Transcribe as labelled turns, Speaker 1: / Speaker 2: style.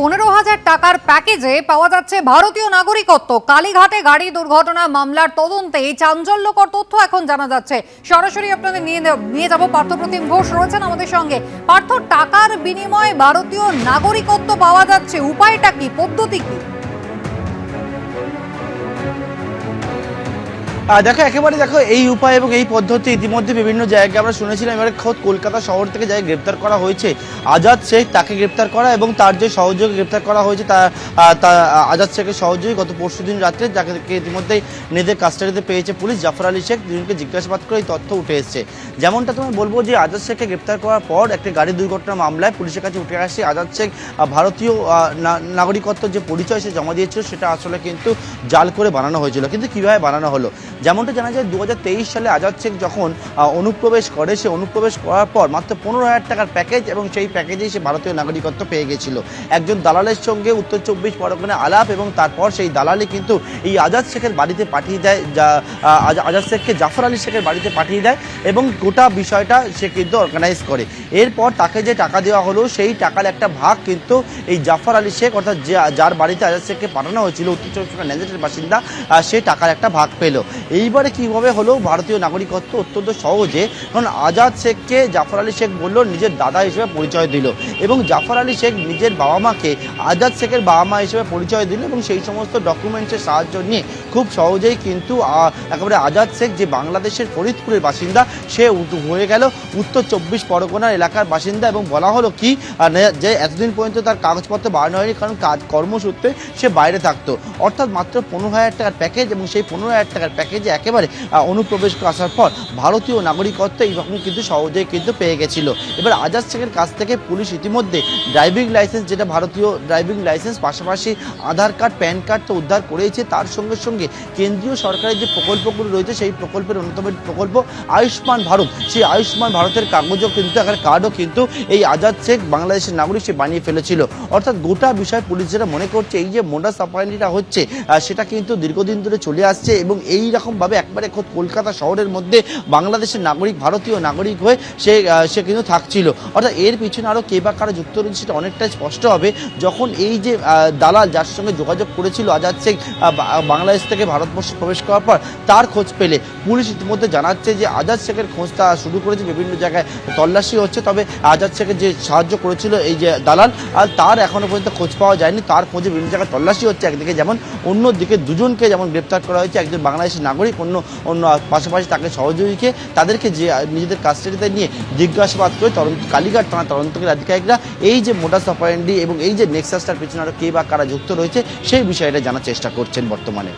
Speaker 1: 15,000 টাকার প্যাকেজে পাওয়া যাচ্ছে ভারতীয় নাগরিকত্ব। কালীঘাটে গাড়ি দুর্ঘটনা মামলার তদন্তে চাঞ্চল্যকর তথ্য এখন জানা যাচ্ছে। সরাসরি আপনাদের নিয়ে যাব পার্থপ্রতিম ঘোষ রয়েছেন আমাদের সঙ্গে। পার্থ, টাকার বিনিময়ে ভারতীয় নাগরিকত্ব পাওয়া যাচ্ছে, উপায়টা কি, পদ্ধতি কি?
Speaker 2: দেখো এই উপায় এবং এই পদ্ধতি ইতিমধ্যে বিভিন্ন জায়গায় আমরা শুনেছিলাম। এবারে খোদ কলকাতা শহর থেকে যাই গ্রেপ্তার করা হয়েছে আজাদ শেখ, তাকে গ্রেপ্তার করা এবং তার যে সহযোগী গ্রেপ্তার করা হয়েছে তা আজাদ শেখের সহযোগী গত পরশুদিন রাত্রে, যাকে ইতিমধ্যেই নিজেদের কাস্টাডিতে পেয়েছে পুলিশ, জাফর আলী শেখ, দুজনকে জিজ্ঞাসাবাদ করে এই তথ্য উঠে এসেছে। যেমনটা তুমি বলবো যে আজাদ শেখকে গ্রেপ্তার করার পর একটি গাড়ি দুর্ঘটনা মামলায় পুলিশের কাছে উঠে আসে আজাদ শেখ ভারতীয় নাগরিকত্ব যে পরিচয় সে জমা দিয়েছিল সেটা আসলে কিন্তু জাল করে বানানো হয়েছিল। কিন্তু কীভাবে বানানো হলো? যেমনটা জানা যায় 2023 সালে আজাদ শেখ যখন অনুপ্রবেশ করে, সে অনুপ্রবেশ করার পর মাত্র 15,000 টাকার প্যাকেজ এবং সেই প্যাকেজেই সে ভারতীয় নাগরিকত্ব পেয়ে গেছিল। একজন দালালের সঙ্গে উত্তর 24 পরগনা আলাপ এবং তারপর সেই দালালি কিন্তু এই আজাদ শেখের বাড়িতে পাঠিয়ে দেয়, আজাদ শেখকে জাফর আলী শেখের বাড়িতে পাঠিয়ে দেয় এবং গোটা বিষয়টা সে কিন্তু অর্গানাইজ করে। এরপর তাকে যে টাকা দেওয়া হলো সেই টাকার একটা ভাগ কিন্তু এই জাফর আলী শেখ, অর্থাৎ যার বাড়িতে আজাদ শেখকে পাঠানো হয়েছিল, উত্তর 24 পরগনা ন্যাজারের বাসিন্দা, সে টাকার একটা ভাগ পেল। এইবারে কীভাবে হলো ভারতীয় নাগরিকত্ব? অত্যন্ত সহজে, কারণ আজাদ শেখকে জাফর আলী শেখ বলল নিজের দাদা হিসেবে পরিচয় দিল এবং জাফর আলী শেখ নিজের বাবা মাকে আজাদ শেখের বাবা মা হিসেবে পরিচয় দিল এবং সেই সমস্ত ডকুমেন্টসের সাহায্য নিয়ে খুব সহজেই কিন্তু একেবারে আজাদ শেখ, যে বাংলাদেশের ফরিদপুরের বাসিন্দা, সে হয়ে গেল উত্তর 24 পরগনার এলাকার বাসিন্দা। এবং বলা হলো কি যে এতদিন পর্যন্ত তার কাগজপত্র বাড়ানো হয়নি, কারণ কর্মসূত্রে সে বাইরে থাকতো। অর্থাৎ মাত্র 15,000 টাকার প্যাকেজ এবং সেই 15,000 টাকার প্যাকেজে একেবারে অনুপ্রবেশ আসার পর ভারতীয় নাগরিকত্ব এইরকম কিন্তু সহজেই কিন্তু পেয়ে গেছিল। এবার আজাদ শেখের কাছ থেকে পুলিশ ইতিমধ্যে ড্রাইভিং লাইসেন্স, যেটা ভারতীয় ড্রাইভিং লাইসেন্স, পাশাপাশি আধার কার্ড, প্যান কার্ড তো উদ্ধার করেছে। তার সঙ্গে সঙ্গে কেন্দ্রীয় সরকারের যে প্রকল্পগুলো রয়েছে সেই প্রকল্পের অন্যতম প্রকল্প আয়ুষ্মান ভারত, সেই আয়ুষ্মান ভারতের কাগজও কিন্তু, একটা কার্ডও কিন্তু এই আজাদ শেখ বাংলাদেশের নাগরিক সে বানিয়ে ফেলেছিল। অর্থাৎ গোটা বিষয় পুলিশ যেটা মনে করছে, এই যে মোডাস অপারেন্ডিটা হচ্ছে সেটা কিন্তু দীর্ঘদিন ধরে চলে আসছে এবং এই রকমভাবে একবারে খোদ কলকাতা শহরের মধ্যে বাংলাদেশের নাগরিক, ভারতীয় নাগরিক হয়ে সে কিন্তু থাকছিল। অর্থাৎ এর পিছনে আরও কে বা কারা যুক্ত রয়েছে সেটা অনেকটাই স্পষ্ট হবে যখন এই যে দালাল যার সঙ্গে যোগাযোগ করেছিল আজাদ শেখ বাংলাদেশ থেকে ভারতবর্ষে প্রবেশ করার পর, তার খোঁজ পেলে পুলিশ ইতিমধ্যে জানাচ্ছে যে আজাদ শেখের খোঁজটা শুরু করেছে, বিভিন্ন জায়গায় তল্লাশি হচ্ছে। তবে আজাদ শেখের যে সাহায্য করেছিল এই যে দালাল, আর তার এখনও পর্যন্ত খোঁজ পাওয়া যায়নি। তার খোঁজে বিভিন্ন জায়গায় তল্লাশি হচ্ছে একদিকে, যেমন অন্যদিকে দুজনকে যেমন গ্রেপ্তার করা হয়েছে, একজন বাংলাদেশের নাগরিক, অন্য পাশাপাশি তাকে সহযোগীকে, তাদেরকে যে নিজেদের কাস্টাডিতে নিয়ে জিজ্ঞাসাবাদ করে কালীঘাট থানা তদন্তকারী আধিকারিকরা এই যে মোডাস অপারেন্ডি এবং এই যে নেক্সাসটার পিছনে আরও কে বা কারা যুক্ত রয়েছে সেই বিষয়টা জানার চেষ্টা করছেন বর্তমানে।